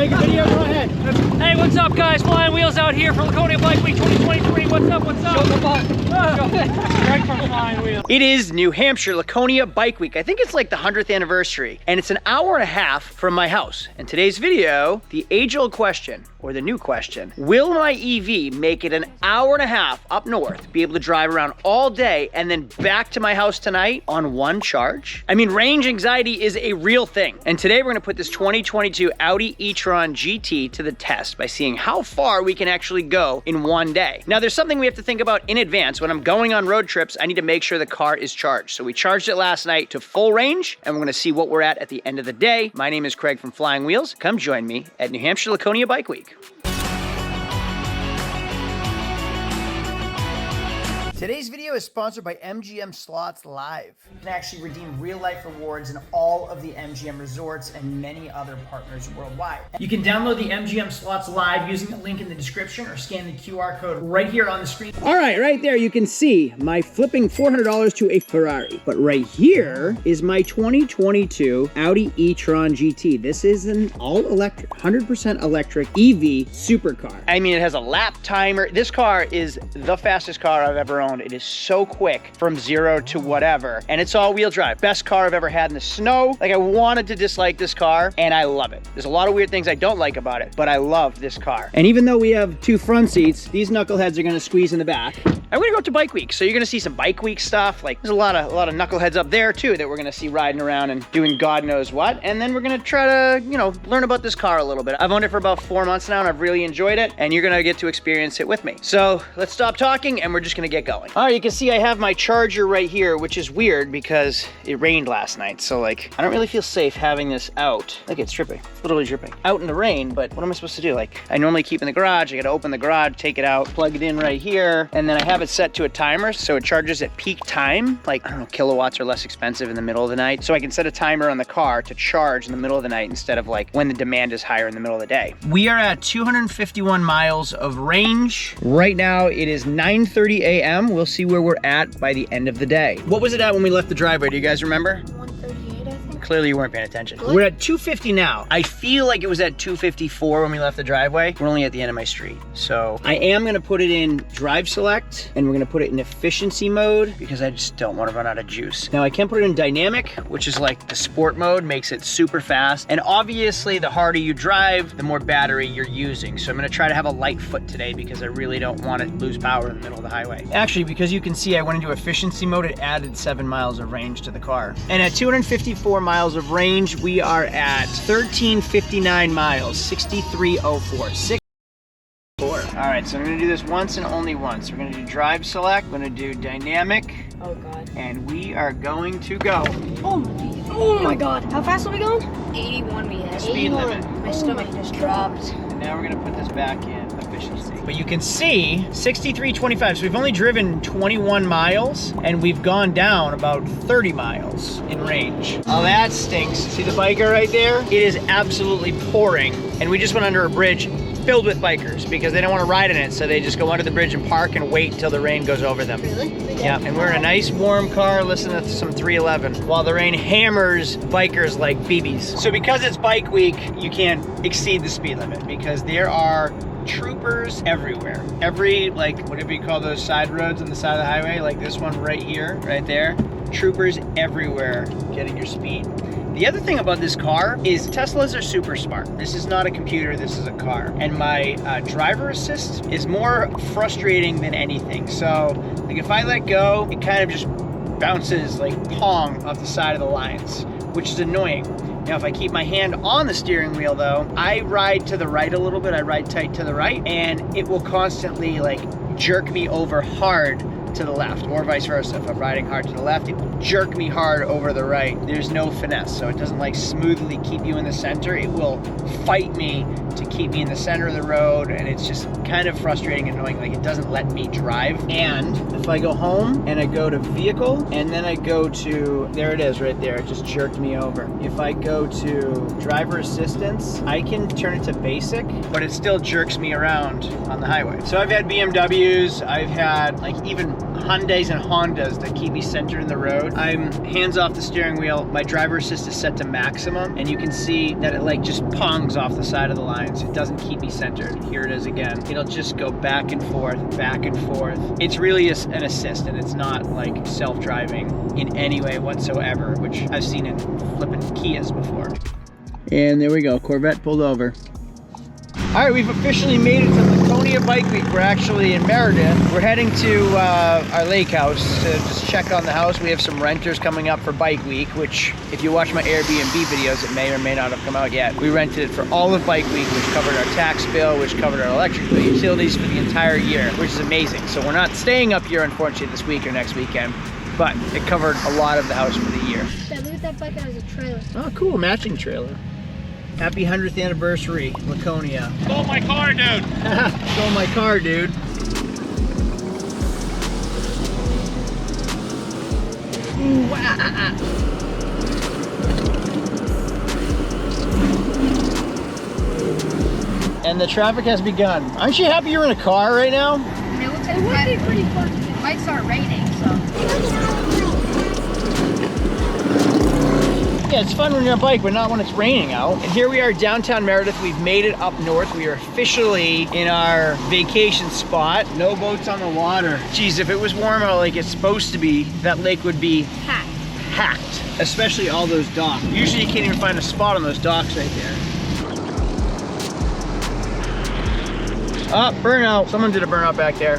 make a video? Go ahead. Hey, what's up, guys? Flying Wheels out here for Laconia Bike Week 2023. What's up? What's up? Show the butt. Right from Flying Wheels. It is New Hampshire Laconia Bike Week. I think it's like the 100th anniversary, and it's an hour and a half from my house. In today's video, the age-old question, or the new question, will my EV make it an hour and a half up north, be able to drive around all day, and then back to my house tonight on one charge? I mean, range anxiety is a real thing. And today we're gonna put this 2022 Audi E-Tron GT to the test by seeing how far we can actually go in one day. Now, there's something we have to think about in advance. When I'm going on road trips, I need to make sure the car is charged. So we charged it last night to full range, and we're gonna see what we're at the end of the day. My name is Craig from Flying Wheels. Come join me at New Hampshire Laconia Bike Week. Today's video is sponsored by MGM Slots Live. You can actually redeem real-life rewards in all of the MGM resorts and many other partners worldwide. You can download the MGM Slots Live using the link in the description or scan the QR code right here on the screen. All right, right there you can see my flipping $400 to a Ferrari. But right here is my 2022 Audi E-Tron GT. This is an all-electric, 100% electric EV supercar. I mean, it has a lap timer. This car is the fastest car I've ever owned. It is so quick from 0 to whatever, and it's all-wheel drive. Best car I've ever had in the snow. Like, I wanted to dislike this car, and I love it. There's a lot of weird things I don't like about it, but I love this car. And even though we have 2 front seats, these knuckleheads are gonna squeeze in the back. I'm gonna go up to Bike Week, so you're gonna see some Bike Week stuff. Like, there's a lot of knuckleheads up there too that we're gonna see riding around and doing God knows what. And then we're gonna try to, you know, learn about this car a little bit. I've owned it for about 4 months now, and I've really enjoyed it, and you're gonna get to experience it with me. So let's stop talking, and we're just gonna get going. All right, you can see I have my charger right here, which is weird because it rained last night. So like, I don't really feel safe having this out. Like, it's dripping, literally dripping. Out in the rain, but what am I supposed to do? Like, I normally keep in the garage. I gotta open the garage, take it out, plug it in right here, and then I have it set to a timer so it charges at peak time. Like, I don't know, kilowatts are less expensive in the middle of the night. So I can set a timer on the car to charge in the middle of the night instead of like when the demand is higher in the middle of the day. We are at 251 miles of range. Right now it is 9:30 a.m. We'll see where we're at by the end of the day. What was it at when we left the driveway? Do you guys remember? 138, I think. Clearly you weren't paying attention. What? We're at 250 now. I feel like it was at 254 when we left the driveway. We're only at the end of my street. So I am gonna put it in drive select, and we're gonna put it in efficiency mode because I just don't wanna run out of juice. Now I can put it in dynamic, which is like the sport mode, makes it super fast. And obviously the harder you drive, the more battery you're using. So I'm gonna try to have a light foot today because I really don't wanna lose power in the middle of the highway. Actually, because you can see I went into efficiency mode, it added 7 miles of range to the car. And at 254 miles of range, we are at 1359 miles, 6304. All right, so I'm gonna do this once and only once. We're gonna do drive select, we're gonna do dynamic. Oh God. And we are going to go. Oh my God. How fast are we going? 81 we had. Speed limit. My stomach just dropped. And now we're gonna put this back in efficiency. But you can see 63.25, so we've only driven 21 miles and we've gone down about 30 miles in range. Oh, that stinks. See the biker right there? It is absolutely pouring. And we just went under a bridge filled with bikers because they don't want to ride in it, so they just go under the bridge and park and wait until the rain goes over them. Really? Yeah, and we're in a nice warm car listening to some 311 while the rain hammers bikers like BBs. So because it's Bike Week, you can't exceed the speed limit because there are troopers everywhere. Every, like, whatever you call those side roads on the side of the highway, like this one right here, right there, troopers everywhere getting your speed. The other thing about this car is Teslas are super smart. This is not a computer, this is a car. And my driver assist is more frustrating than anything. So, like, if I let go, it kind of just bounces like pong off the side of the lines, which is annoying. Now, if I keep my hand on the steering wheel though, I ride to the right a little bit, I ride tight to the right, and it will constantly like jerk me over hard to the left, or vice versa. If I'm riding hard to the left, it will jerk me hard over the right. There's no finesse, so it doesn't like smoothly keep you in the center. It will fight me to keep me in the center of the road, and it's just kind of frustrating and annoying. Like, it doesn't let me drive. And if I go home and I go to vehicle, and then I go to, there it is right there, it just jerked me over. If I go to driver assistance, I can turn it to basic, but it still jerks me around on the highway. So I've had BMWs, I've had like even Hyundais and Hondas that keep me centered in the road. I'm hands off the steering wheel. My driver assist is set to maximum, and you can see that it like just pongs off the side of the lines. It doesn't keep me centered. Here it is again. It'll just go back and forth, back and forth. It's really an assist, and it's not like self-driving in any way whatsoever, which I've seen in flipping Kias before. And there we go, Corvette pulled over. All right, we've officially made it to Laconia Bike Week. We're actually in Meredith. We're heading to our lake house to just check on the house. We have some renters coming up for Bike Week, which if you watch my Airbnb videos, it may or may not have come out yet. We rented it for all of Bike Week, which covered our tax bill, which covered our electric bill, utilities for the entire year, which is amazing. So we're not staying up here, unfortunately, this week or next weekend, but it covered a lot of the house for the year. Dad, look at that bike as a trailer. Oh, cool, matching trailer. Happy 100th anniversary, Laconia. Stole my car, dude. Stole my car, dude. Ooh, ah. And the traffic has begun. Aren't you happy you're in a car right now? It looks like it would be pretty fun. It might start raining, so. Yeah, it's fun when you're on a bike, but not when it's raining out. And here we are downtown Meredith. We've made it up north. We are officially in our vacation spot. No boats on the water. Geez, if it was warm out like it's supposed to be, that lake would be packed. Especially all those docks. Usually you can't even find a spot on those docks right there. Ah, burnout. Someone did a burnout back there.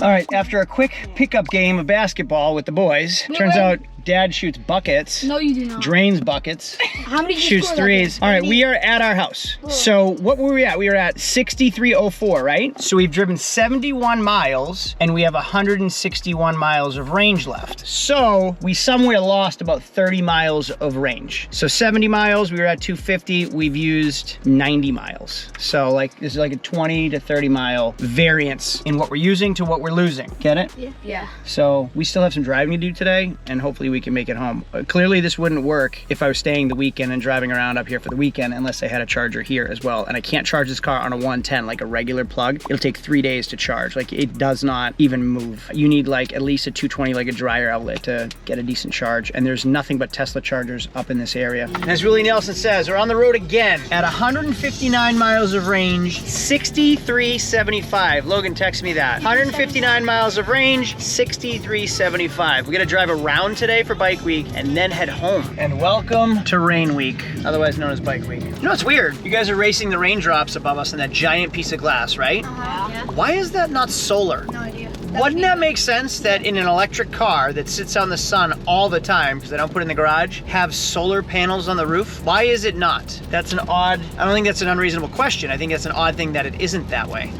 All right, after a quick pickup game of basketball with the boys, turns out Dad shoots buckets. No, you do not. Drains buckets. How many? Shoots threes. All right, we are at our house. Whoa. So what were we at? We were at 6304, right? So we've driven 71 miles and we have 161 miles of range left. So we somewhere lost about 30 miles of range. So 70 miles, we were at 250. We've used 90 miles. So like this is like a 20 to 30 mile variance in what we're using to what we're losing. Get it? Yeah. So we still have some driving to do today, and hopefully we can make it home. Clearly this wouldn't work if I was staying the weekend and driving around up here for the weekend unless I had a charger here as well. And I can't charge this car on a 110 like a regular plug. It'll take 3 days to charge. Like it does not even move. You need like at least a 220 like a dryer outlet to get a decent charge. And there's nothing but Tesla chargers up in this area. And as Willie Nelson says, we're on the road again at 159 miles of range, 6375. Logan texted me that. 159 miles of range, 6375. We gotta drive around today for Bike Week and then head home. And welcome to Rain Week, otherwise known as Bike Week. You know what's weird? You guys are racing the raindrops above us in that giant piece of glass, right? Yeah. Why is that not solar? No idea. Wouldn't that make sense that in an electric car that sits on the sun all the time, because I don't put it in the garage, have solar panels on the roof? Why is it not? That's an odd, I don't think that's an unreasonable question. I think that's an odd thing that it isn't that way.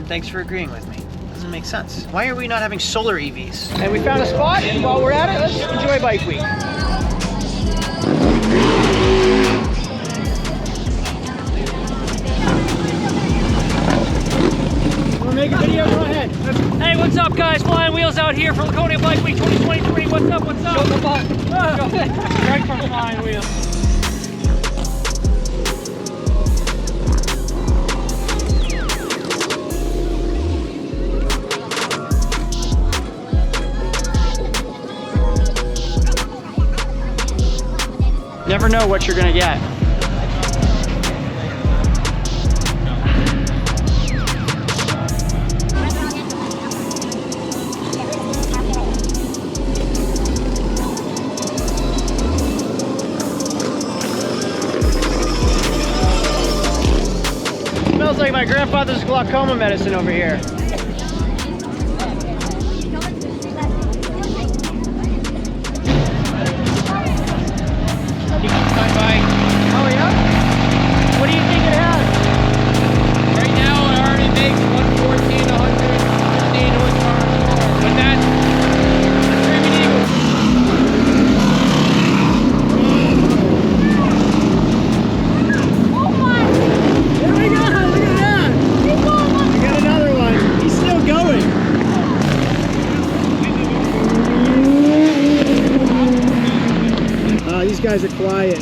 Thanks for agreeing with me. Doesn't make sense. Why are we not having solar EVs? And we found a spot, and while we're at it, let's enjoy Bike Week. Wanna make a video? Go ahead. Hey, what's up, guys? Flying Wheels out here for Laconia Bike Week 2023. What's up? What's up? Show the butt. Right from Flying Wheels. Never know what you're gonna get. Smells like my grandfather's glaucoma medicine over here. Oh yeah? What do you think it has? Right now, it already makes 114 to 115 horsepower. But that's attributing. Oh my! There we go! Look at that! We got another one. He's still going. These guys are quiet.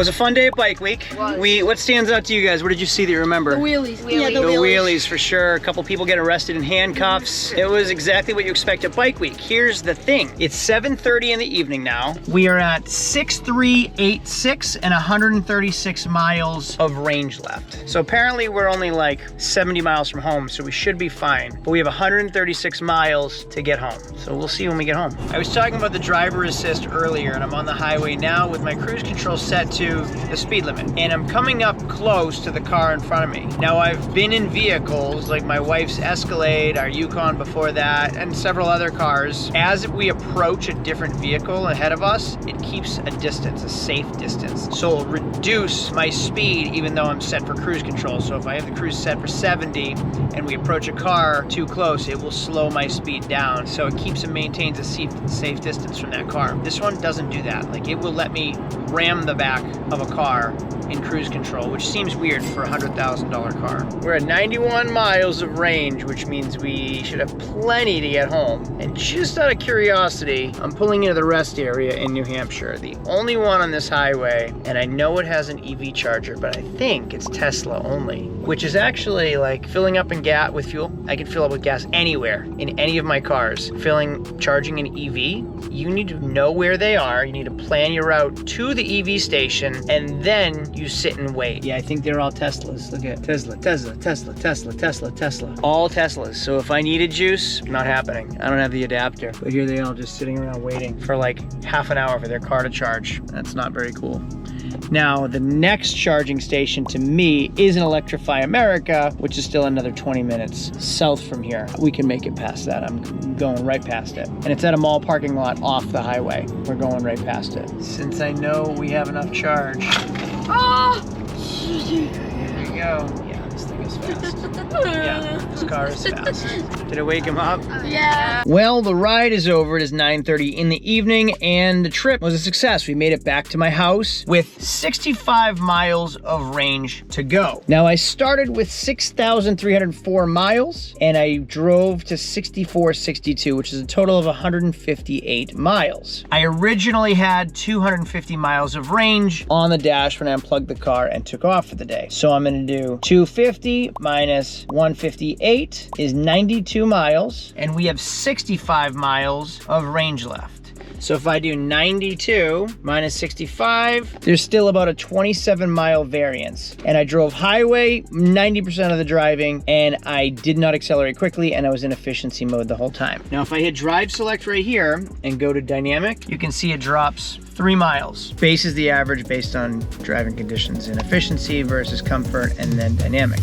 was a fun day at Bike Week. What stands out to you guys? What did you see that you remember? The wheelies. Yeah, The wheelies for sure. A couple people get arrested in handcuffs. It was exactly what you expect at Bike Week. Here's the thing. It's 7:30 in the evening now. We are at 6,386 and 136 miles of range left. So apparently we're only like 70 miles from home, so we should be fine. But we have 136 miles to get home. So we'll see when we get home. I was talking about the driver assist earlier, and I'm on the highway now with my cruise control set to the speed limit. And I'm coming up close to the car in front of me. Now I've been in vehicles like my wife's Escalade, our Yukon before that, and several other cars. As we approach a different vehicle ahead of us, it keeps a distance, a safe distance. So it'll reduce my speed even though I'm set for cruise control. So if I have the cruise set for 70 and we approach a car too close, it will slow my speed down. So it keeps and maintains a safe distance from that car. This one doesn't do that. Like, it will let me ram the back of a car in cruise control, which seems weird for a $100,000 car. We're at 91 miles of range, which means we should have plenty to get home. And just out of curiosity, I'm pulling into the rest area in New Hampshire, the only one on this highway, and I know it has an EV charger, but I think it's Tesla only, which is actually like filling up in gas with fuel. I can fill up with gas anywhere in any of my cars. Charging an EV, you need to know where they are. You need to plan your route to the EV station, and then you sit and wait. Yeah, I think they're all Teslas. Look at Tesla, Tesla, Tesla, Tesla, Tesla, Tesla. All Teslas. So if I needed juice, not happening. I don't have the adapter. But here they all just sitting around waiting for like half an hour for their car to charge. That's not very cool. Now, the next charging station to me is in Electrify America, which is still another 20 minutes south from here. We can make it past that. I'm going right past it. And it's at a mall parking lot off the highway. We're going right past it. Since I know we have enough charge. Oh! There you go. Yeah, this thing is fast. Yeah, this car is fast. Did it wake him up? Yeah. Well, the ride is over. It is 9:30 in the evening, and the trip was a success. We made it back to my house with 65 miles of range to go. Now, I started with 6,304 miles, and I drove to 6462, which is a total of 158 miles. I originally had 250 miles of range on the dash when I unplugged the car and took off for the day. So I'm gonna do 250 minus 158 is 92 miles, and we have 65 miles of range left. So if I do 92 minus 65, there's still about a 27-mile variance. And I drove highway 90% of the driving, and I did not accelerate quickly, and I was in efficiency mode the whole time. Now, if I hit drive select right here and go to dynamic, you can see it drops 3 miles. Base is the average based on driving conditions and efficiency versus comfort, and then dynamic.